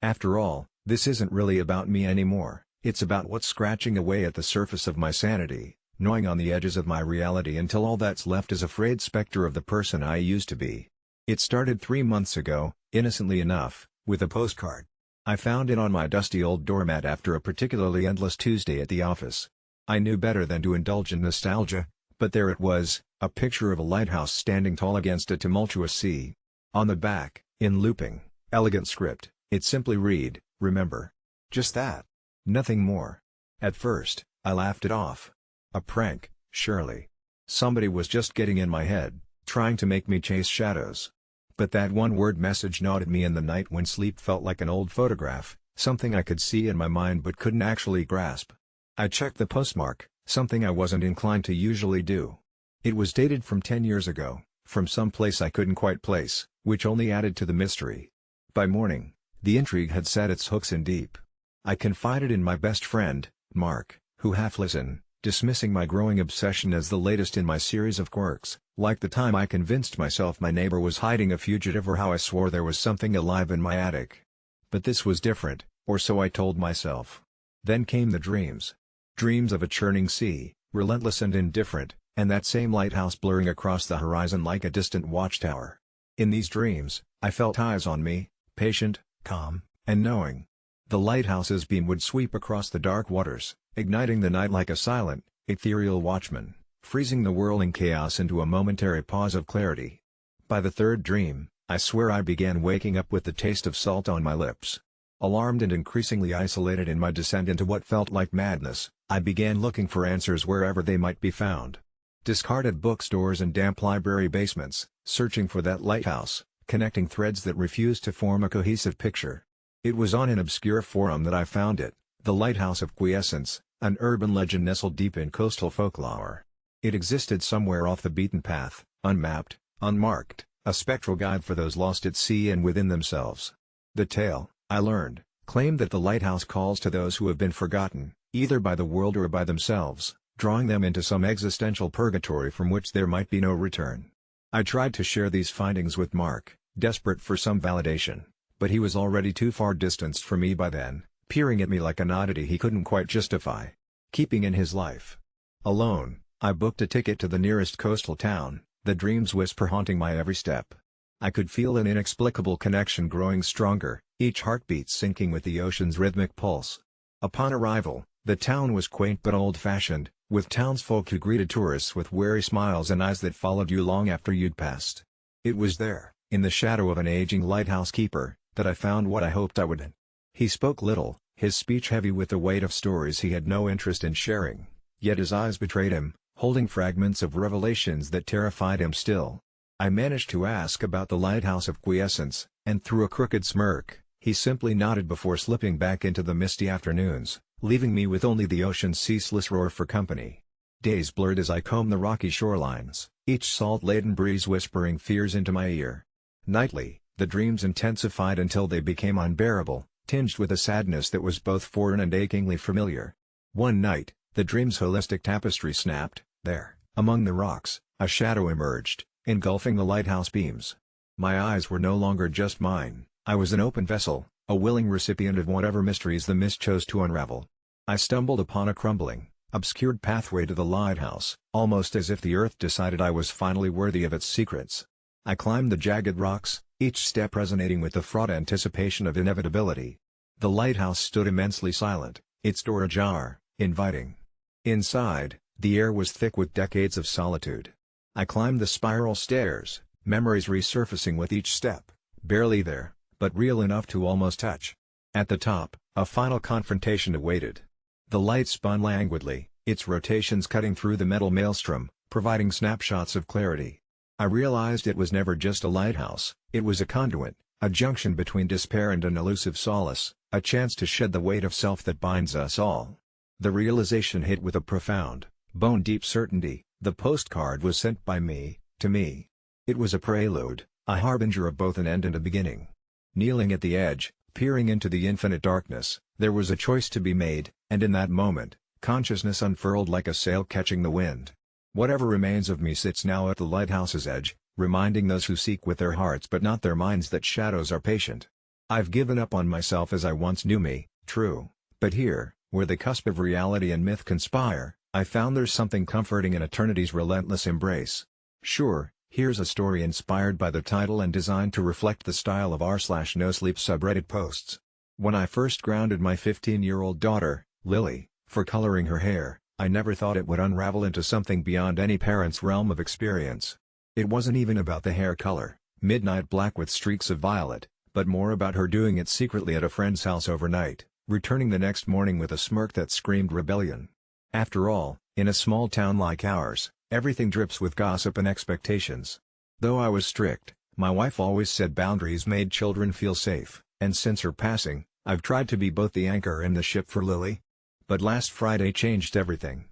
After all, this isn't really about me anymore, it's about what's scratching away at the surface of my sanity, gnawing on the edges of my reality until all that's left is a frayed specter of the person I used to be. It started 3 months ago, innocently enough, with a postcard. I found it on my dusty old doormat after a particularly endless Tuesday at the office. I knew better than to indulge in nostalgia, But there it was, a picture of a lighthouse standing tall against a tumultuous sea. On the back, in looping, elegant script, it simply read, "Remember." Just that. Nothing more. At first, I laughed it off. A prank, surely. Somebody was just getting in my head, trying to make me chase shadows. But that one-word message gnawed at me in the night when sleep felt like an old photograph, something I could see in my mind but couldn't actually grasp. I checked the postmark, something I wasn't inclined to usually do. It was dated from 10 years ago, from some place I couldn't quite place, which only added to the mystery. By morning, the intrigue had set its hooks in deep. I confided in my best friend, Mark, who half-listened, dismissing my growing obsession as the latest in my series of quirks, like the time I convinced myself my neighbor was hiding a fugitive or how I swore there was something alive in my attic. But this was different, or so I told myself. Then came the dreams. Dreams of a churning sea, relentless and indifferent, and that same lighthouse blurring across the horizon like a distant watchtower. In these dreams, I felt eyes on me, patient, calm, and knowing. The lighthouse's beam would sweep across the dark waters, igniting the night like a silent, ethereal watchman, freezing the whirling chaos into a momentary pause of clarity. By the third dream, I swear I began waking up with the taste of salt on my lips. Alarmed and increasingly isolated in my descent into what felt like madness, I began looking for answers wherever they might be found. Discarded bookstores and damp library basements, searching for that lighthouse, connecting threads that refused to form a cohesive picture. It was on an obscure forum that I found it, the Lighthouse of Quiescence, an urban legend nestled deep in coastal folklore. It existed somewhere off the beaten path, unmapped, unmarked, a spectral guide for those lost at sea and within themselves. The tale, I learned, claimed that the lighthouse calls to those who have been forgotten, either by the world or by themselves, drawing them into some existential purgatory from which there might be no return. I tried to share these findings with Mark, desperate for some validation, but he was already too far distanced from me by then, peering at me like an oddity he couldn't quite justify keeping in his life. Alone, I booked a ticket to the nearest coastal town, the dream's whisper haunting my every step. I could feel an inexplicable connection growing stronger, each heartbeat syncing with the ocean's rhythmic pulse. Upon arrival, the town was quaint but old-fashioned, with townsfolk who greeted tourists with wary smiles and eyes that followed you long after you'd passed. It was there, in the shadow of an aging lighthouse keeper, that I found what I hoped I would. He spoke little, his speech heavy with the weight of stories he had no interest in sharing, yet his eyes betrayed him, holding fragments of revelations that terrified him still. I managed to ask about the Lighthouse of Quiescence, and through a crooked smirk, he simply nodded before slipping back into the misty afternoons, leaving me with only the ocean's ceaseless roar for company. Days blurred as I combed the rocky shorelines, each salt-laden breeze whispering fears into my ear. Nightly, the dreams intensified until they became unbearable, tinged with a sadness that was both foreign and achingly familiar. One night, the dream's holistic tapestry snapped. There, among the rocks, a shadow emerged, engulfing the lighthouse beams. My eyes were no longer just mine, I was an open vessel, a willing recipient of whatever mysteries the mist chose to unravel. I stumbled upon a crumbling, obscured pathway to the lighthouse, almost as if the earth decided I was finally worthy of its secrets. I climbed the jagged rocks, each step resonating with the fraught anticipation of inevitability. The lighthouse stood immensely silent, its door ajar, inviting. Inside, the air was thick with decades of solitude. I climbed the spiral stairs, memories resurfacing with each step, barely there, but real enough to almost touch. At the top, a final confrontation awaited. The light spun languidly, its rotations cutting through the metal maelstrom, providing snapshots of clarity. I realized it was never just a lighthouse, it was a conduit, a junction between despair and an elusive solace, a chance to shed the weight of self that binds us all. The realization hit with a profound, bone-deep certainty. The postcard was sent by me, to me. It was a prelude, a harbinger of both an end and a beginning. Kneeling at the edge, peering into the infinite darkness, there was a choice to be made, and in that moment, consciousness unfurled like a sail catching the wind. Whatever remains of me sits now at the lighthouse's edge, reminding those who seek with their hearts but not their minds that shadows are patient. I've given up on myself as I once knew me, true, but here, where the cusp of reality and myth conspire, I found there's something comforting in eternity's relentless embrace. Sure, here's a story inspired by the title and designed to reflect the style of r/no-sleep subreddit posts. When I first grounded my 15-year-old daughter, Lily, for coloring her hair, I never thought it would unravel into something beyond any parent's realm of experience. It wasn't even about the hair color, midnight black with streaks of violet, but more about her doing it secretly at a friend's house overnight, returning the next morning with a smirk that screamed rebellion. After all, in a small town like ours, everything drips with gossip and expectations. Though I was strict, my wife always said boundaries made children feel safe, and since her passing, I've tried to be both the anchor and the ship for Lily. But last Friday changed everything.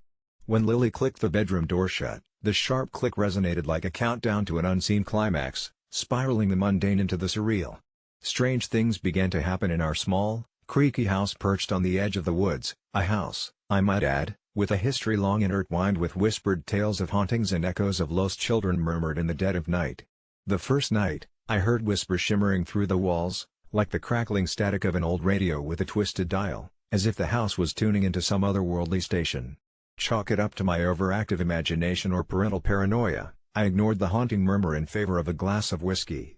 When Lily clicked the bedroom door shut, the sharp click resonated like a countdown to an unseen climax, spiraling the mundane into the surreal. Strange things began to happen in our small, creaky house perched on the edge of the woods, a house, I might add, with a history long intertwined with whispered tales of hauntings and echoes of lost children murmured in the dead of night. The first night, I heard whispers shimmering through the walls, like the crackling static of an old radio with a twisted dial, as if the house was tuning into some otherworldly station. Chalk it up to my overactive imagination or parental paranoia, I ignored the haunting murmur in favor of a glass of whiskey.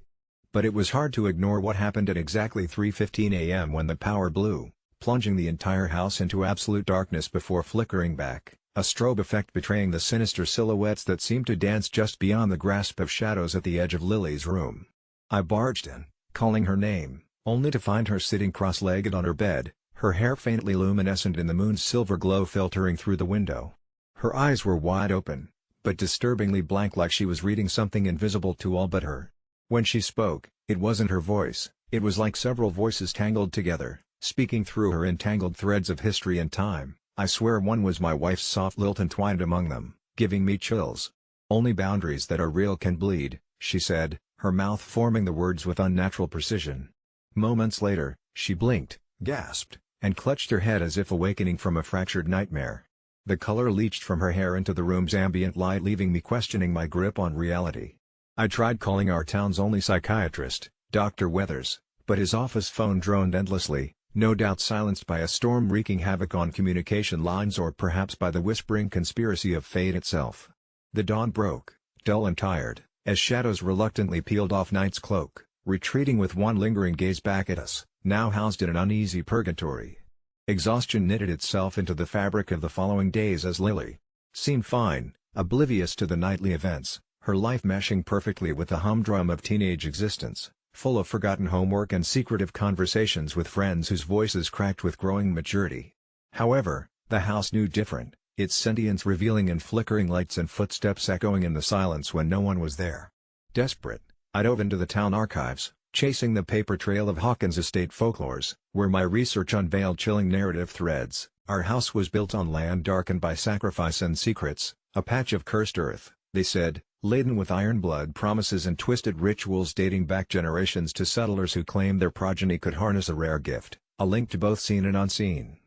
But it was hard to ignore what happened at exactly 3:15 a.m. when the power blew, plunging the entire house into absolute darkness before flickering back, a strobe effect betraying the sinister silhouettes that seemed to dance just beyond the grasp of shadows at the edge of Lily's room. I barged in, calling her name, only to find her sitting cross-legged on her bed, her hair faintly luminescent in the moon's silver glow filtering through the window. Her eyes were wide open, but disturbingly blank, like she was reading something invisible to all but her. When she spoke, it wasn't her voice, it was like several voices tangled together, speaking through her entangled threads of history and time. I swear one was my wife's soft lilt entwined among them, giving me chills. "Only boundaries that are real can bleed," she said, her mouth forming the words with unnatural precision. Moments later, she blinked, gasped, and clutched her head as if awakening from a fractured nightmare. The color leached from her hair into the room's ambient light, leaving me questioning my grip on reality. I tried calling our town's only psychiatrist, Dr. Weathers, but his office phone droned endlessly, no doubt silenced by a storm wreaking havoc on communication lines or perhaps by the whispering conspiracy of fate itself. The dawn broke, dull and tired, as shadows reluctantly peeled off night's cloak, retreating with one lingering gaze back at us, now housed in an uneasy purgatory. Exhaustion knitted itself into the fabric of the following days as Lily seemed fine, oblivious to the nightly events, her life meshing perfectly with the humdrum of teenage existence, full of forgotten homework and secretive conversations with friends whose voices cracked with growing maturity. However, the house knew different, its sentience revealing in flickering lights and footsteps echoing in the silence when no one was there. Desperate, I dove into the town archives, chasing the paper trail of Hawkins estate folklores, where my research unveiled chilling narrative threads. Our house was built on land darkened by sacrifice and secrets, a patch of cursed earth, they said, laden with iron blood promises and twisted rituals dating back generations to settlers who claimed their progeny could harness a rare gift, a link to both seen and unseen.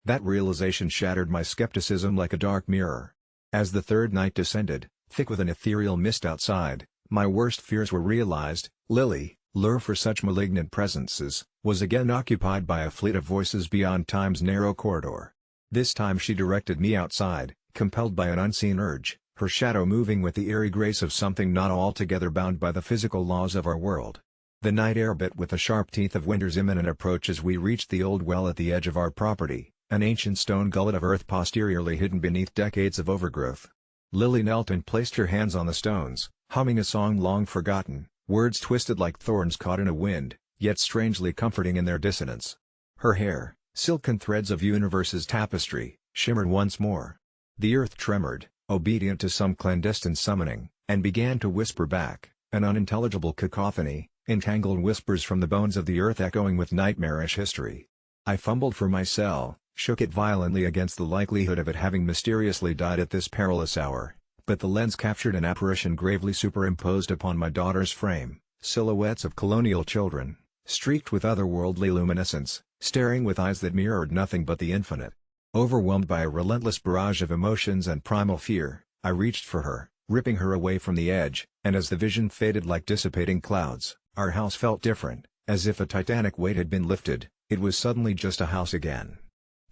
That realization shattered my skepticism like a dark mirror. As the third night descended, thick with an ethereal mist outside, my worst fears were realized. Lily, lure for such malignant presences, was again occupied by a fleet of voices beyond time's narrow corridor. This time she directed me outside, compelled by an unseen urge, her shadow moving with the eerie grace of something not altogether bound by the physical laws of our world. The night air bit with the sharp teeth of winter's imminent approach as we reached the old well at the edge of our property, an ancient stone gullet of earth posteriorly hidden beneath decades of overgrowth. Lily knelt and placed her hands on the stones, humming a song long forgotten, words twisted like thorns caught in a wind, yet strangely comforting in their dissonance. Her hair, silken threads of universe's tapestry, shimmered once more. The earth tremored, obedient to some clandestine summoning, and began to whisper back, an unintelligible cacophony, entangled whispers from the bones of the earth echoing with nightmarish history. I fumbled for my cell, shook it violently against the likelihood of it having mysteriously died at this perilous hour, but the lens captured an apparition gravely superimposed upon my daughter's frame, silhouettes of colonial children, streaked with otherworldly luminescence, staring with eyes that mirrored nothing but the infinite. Overwhelmed by a relentless barrage of emotions and primal fear, I reached for her, ripping her away from the edge, and as the vision faded like dissipating clouds, our house felt different, as if a titanic weight had been lifted. It was suddenly just a house again.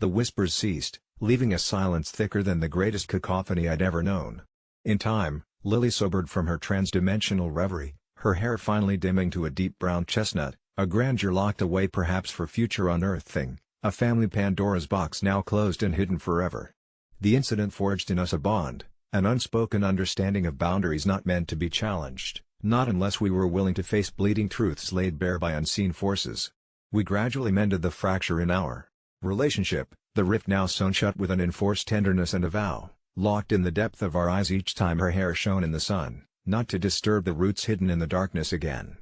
The whispers ceased, leaving a silence thicker than the greatest cacophony I'd ever known. In time, Lily sobered from her trans-dimensional reverie, her hair finally dimming to a deep brown chestnut, a grandeur locked away perhaps for future unearthing, a family Pandora's box now closed and hidden forever. The incident forged in us a bond, an unspoken understanding of boundaries not meant to be challenged, not unless we were willing to face bleeding truths laid bare by unseen forces. We gradually mended the fracture in our relationship, the rift now sewn shut with an enforced tenderness and a vow, locked in the depth of our eyes each time her hair shone in the sun, not to disturb the roots hidden in the darkness again.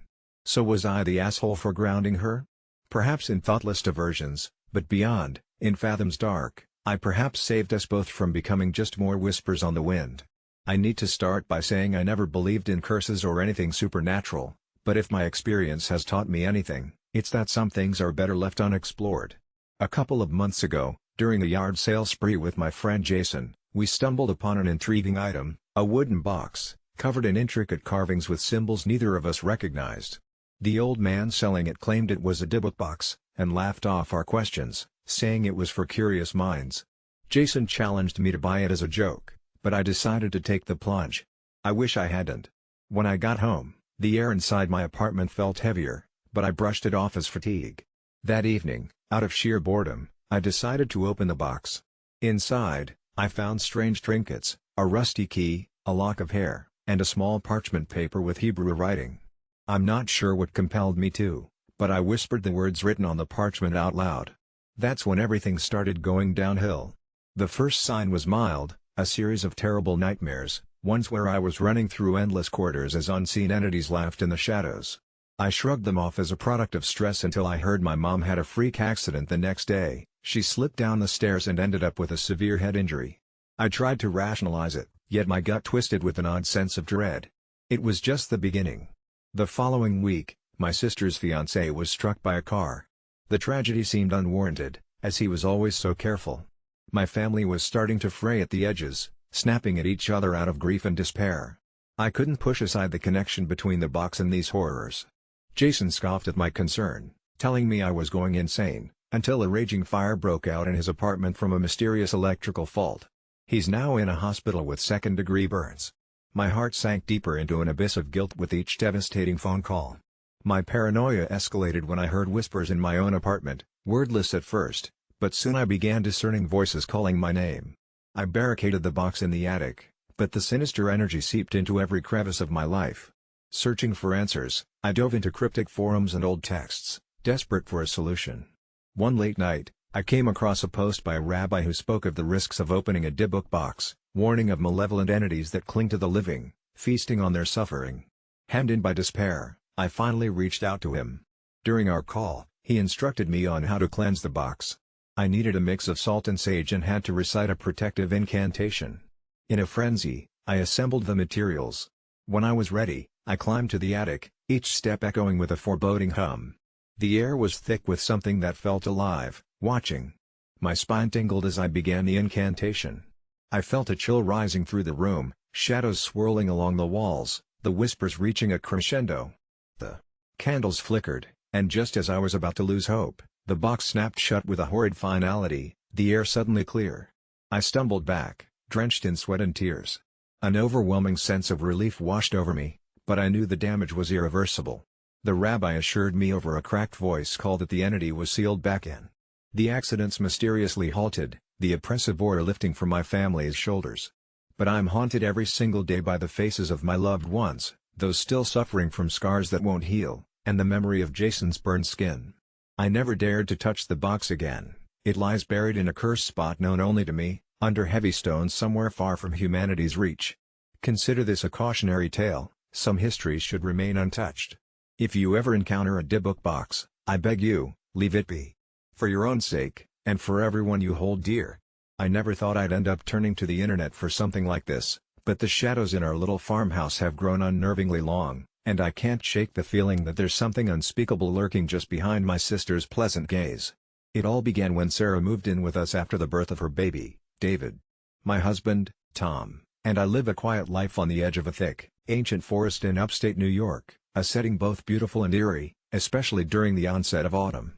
So was I the asshole for grounding her? Perhaps in thoughtless diversions, but beyond, in fathoms dark, I perhaps saved us both from becoming just more whispers on the wind. I need to start by saying I never believed in curses or anything supernatural, but if my experience has taught me anything, it's that some things are better left unexplored. A couple of months ago, during a yard sale spree with my friend Jason, we stumbled upon an intriguing item, a wooden box, covered in intricate carvings with symbols neither of us recognized. The old man selling it claimed it was a Dybbuk box, and laughed off our questions, saying it was for curious minds. Jason challenged me to buy it as a joke, but I decided to take the plunge. I wish I hadn't. When I got home, the air inside my apartment felt heavier, but I brushed it off as fatigue. That evening, out of sheer boredom, I decided to open the box. Inside, I found strange trinkets, a rusty key, a lock of hair, and a small parchment paper with Hebrew writing. I'm not sure what compelled me to, but I whispered the words written on the parchment out loud. That's when everything started going downhill. The first sign was mild, a series of terrible nightmares, ones where I was running through endless corridors as unseen entities laughed in the shadows. I shrugged them off as a product of stress until I heard my mom had a freak accident the next day. She slipped down the stairs and ended up with a severe head injury. I tried to rationalize it, yet my gut twisted with an odd sense of dread. It was just the beginning. The following week, my sister's fiancé was struck by a car. The tragedy seemed unwarranted, as he was always so careful. My family was starting to fray at the edges, snapping at each other out of grief and despair. I couldn't push aside the connection between the box and these horrors. Jason scoffed at my concern, telling me I was going insane, until a raging fire broke out in his apartment from a mysterious electrical fault. He's now in a hospital with second-degree burns. My heart sank deeper into an abyss of guilt with each devastating phone call. My paranoia escalated when I heard whispers in my own apartment, wordless at first, but soon I began discerning voices calling my name. I barricaded the box in the attic, but the sinister energy seeped into every crevice of my life. Searching for answers, I dove into cryptic forums and old texts, desperate for a solution. One late night, I came across a post by a rabbi who spoke of the risks of opening a Dybbuk box, warning of malevolent entities that cling to the living, feasting on their suffering. Hemmed in by despair, I finally reached out to him. During our call, he instructed me on how to cleanse the box. I needed a mix of salt and sage and had to recite a protective incantation. In a frenzy, I assembled the materials. When I was ready, I climbed to the attic, each step echoing with a foreboding hum. The air was thick with something that felt alive, watching. My spine tingled as I began the incantation. I felt a chill rising through the room, shadows swirling along the walls, the whispers reaching a crescendo. The candles flickered, and just as I was about to lose hope, the box snapped shut with a horrid finality, the air suddenly clear. I stumbled back, drenched in sweat and tears. An overwhelming sense of relief washed over me, but I knew the damage was irreversible. The rabbi assured me over a cracked voice call that the entity was sealed back in. The accidents mysteriously halted, the oppressive aura lifting from my family's shoulders. But I'm haunted every single day by the faces of my loved ones, those still suffering from scars that won't heal, and the memory of Jason's burned skin. I never dared to touch the box again. It lies buried in a cursed spot known only to me, under heavy stones somewhere far from humanity's reach. Consider this a cautionary tale. Some histories should remain untouched. If you ever encounter a Dybbuk box, I beg you, leave it be. For your own sake, and for everyone you hold dear. I never thought I'd end up turning to the internet for something like this, but the shadows in our little farmhouse have grown unnervingly long, and I can't shake the feeling that there's something unspeakable lurking just behind my sister's pleasant gaze. It all began when Sarah moved in with us after the birth of her baby, David. My husband, Tom, and I live a quiet life on the edge of a thick, ancient forest in upstate New York, a setting both beautiful and eerie, especially during the onset of autumn.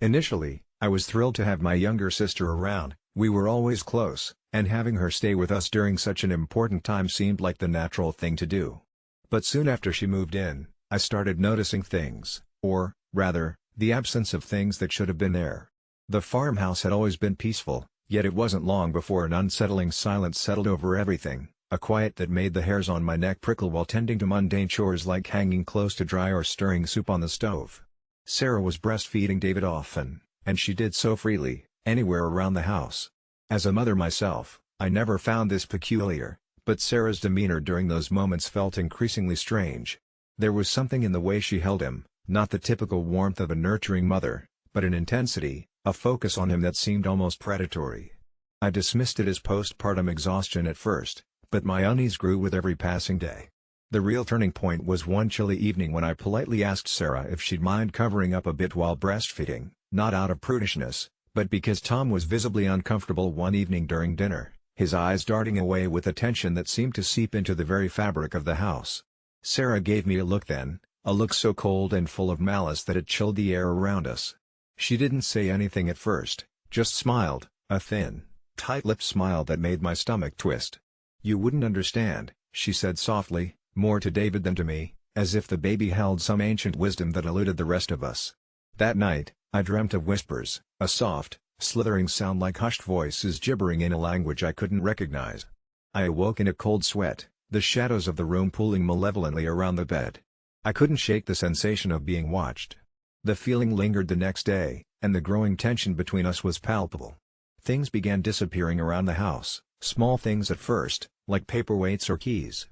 Initially, I was thrilled to have my younger sister around. We were always close, and having her stay with us during such an important time seemed like the natural thing to do. But soon after she moved in, I started noticing things, or, rather, the absence of things that should have been there. The farmhouse had always been peaceful, Yet it wasn't long before an unsettling silence settled over everything, a quiet that made the hairs on my neck prickle while tending to mundane chores like hanging clothes to dry or stirring soup on the stove. Sarah was breastfeeding David often, and she did so freely, anywhere around the house. As a mother myself, I never found this peculiar, but Sarah's demeanor during those moments felt increasingly strange. There was something in the way she held him, not the typical warmth of a nurturing mother, but an intensity, a focus on him that seemed almost predatory. I dismissed it as postpartum exhaustion at first, but my unease grew with every passing day. The real turning point was one chilly evening when I politely asked Sarah if she'd mind covering up a bit while breastfeeding, not out of prudishness, but because Tom was visibly uncomfortable one evening during dinner, his eyes darting away with a tension that seemed to seep into the very fabric of the house. Sarah gave me a look then, a look so cold and full of malice that it chilled the air around us. She didn't say anything at first, just smiled, a thin, tight-lipped smile that made my stomach twist. "You wouldn't understand," she said softly, more to David than to me, as if the baby held some ancient wisdom that eluded the rest of us. That night, I dreamt of whispers, a soft, slithering sound like hushed voices gibbering in a language I couldn't recognize. I awoke in a cold sweat, the shadows of the room pooling malevolently around the bed. I couldn't shake the sensation of being watched. The feeling lingered the next day, and the growing tension between us was palpable. Things began disappearing around the house, small things at first, like paperweights or keys.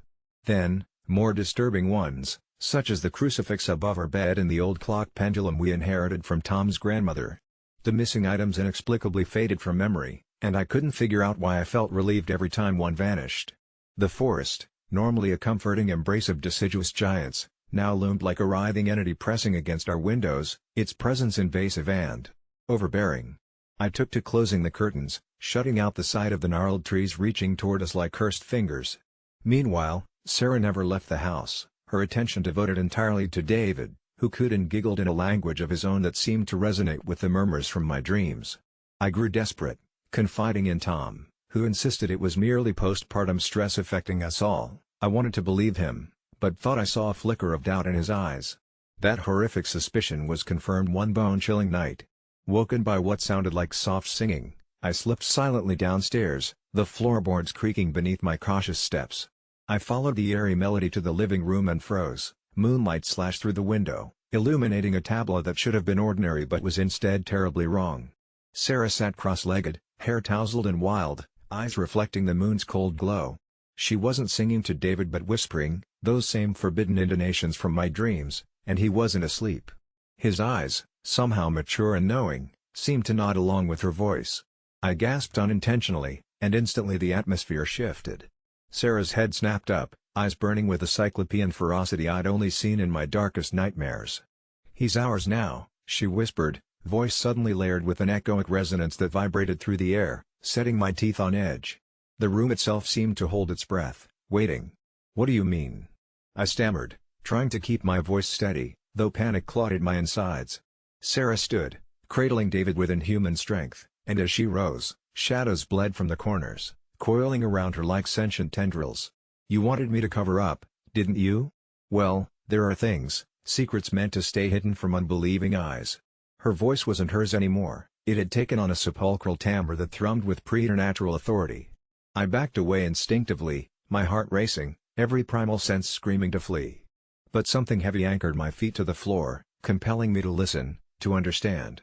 Then, more disturbing ones, such as the crucifix above our bed and the old clock pendulum we inherited from Tom's grandmother. The missing items inexplicably faded from memory, and I couldn't figure out why I felt relieved every time one vanished. The forest, normally a comforting embrace of deciduous giants, now loomed like a writhing entity pressing against our windows, its presence invasive and overbearing. I took to closing the curtains, shutting out the sight of the gnarled trees reaching toward us like cursed fingers. Meanwhile, Sarah never left the house, her attention devoted entirely to David, who cooed and giggled in a language of his own that seemed to resonate with the murmurs from my dreams. I grew desperate, confiding in Tom, who insisted it was merely postpartum stress affecting us all. I wanted to believe him, but thought I saw a flicker of doubt in his eyes. That horrific suspicion was confirmed one bone-chilling night. Woken by what sounded like soft singing, I slipped silently downstairs, the floorboards creaking beneath my cautious steps. I followed the airy melody to the living room and froze. Moonlight slashed through the window, illuminating a tableau that should have been ordinary but was instead terribly wrong. Sarah sat cross-legged, hair tousled and wild, eyes reflecting the moon's cold glow. She wasn't singing to David but whispering, those same forbidden intonations from my dreams, and he wasn't asleep. His eyes, somehow mature and knowing, seemed to nod along with her voice. I gasped unintentionally, and instantly the atmosphere shifted. Sarah's head snapped up, eyes burning with a cyclopean ferocity I'd only seen in my darkest nightmares. "He's ours now," she whispered, voice suddenly layered with an echoic resonance that vibrated through the air, setting my teeth on edge. The room itself seemed to hold its breath, waiting. "What do you mean?" I stammered, trying to keep my voice steady, though panic clotted my insides. Sarah stood, cradling David with inhuman strength, and as she rose, shadows bled from the corners, coiling around her like sentient tendrils. "You wanted me to cover up, didn't you? Well, there are things, secrets meant to stay hidden from unbelieving eyes." Her voice wasn't hers anymore, it had taken on a sepulchral timbre that thrummed with preternatural authority. I backed away instinctively, my heart racing, every primal sense screaming to flee. But something heavy anchored my feet to the floor, compelling me to listen, to understand.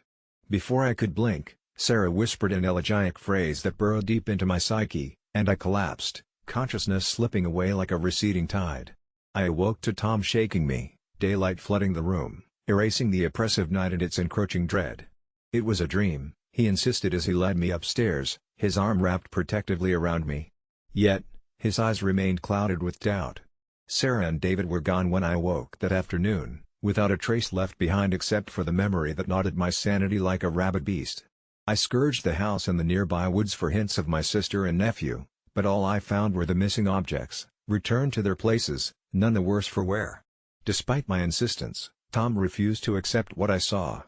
Before I could blink, Sarah whispered an elegiac phrase that burrowed deep into my psyche, and I collapsed, consciousness slipping away like a receding tide. I awoke to Tom shaking me, daylight flooding the room, erasing the oppressive night and its encroaching dread. "It was a dream," he insisted as he led me upstairs, his arm wrapped protectively around me. Yet, his eyes remained clouded with doubt. Sarah and David were gone when I awoke that afternoon, without a trace left behind except for the memory that gnawed at my sanity like a rabid beast. I scourged the house and the nearby woods for hints of my sister and nephew, but all I found were the missing objects, returned to their places, none the worse for wear. Despite my insistence, Tom refused to accept what I saw.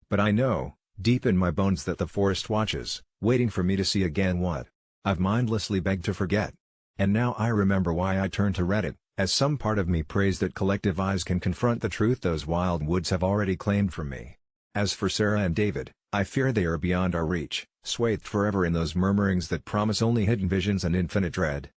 But I know, deep in my bones, that the forest watches, waiting for me to see again what I've mindlessly begged to forget. And now I remember why I turned to Reddit, as some part of me prays that collective eyes can confront the truth those wild woods have already claimed from me. As for Sarah and David, I fear they are beyond our reach, swathed forever in those murmurings that promise only hidden visions and infinite dread.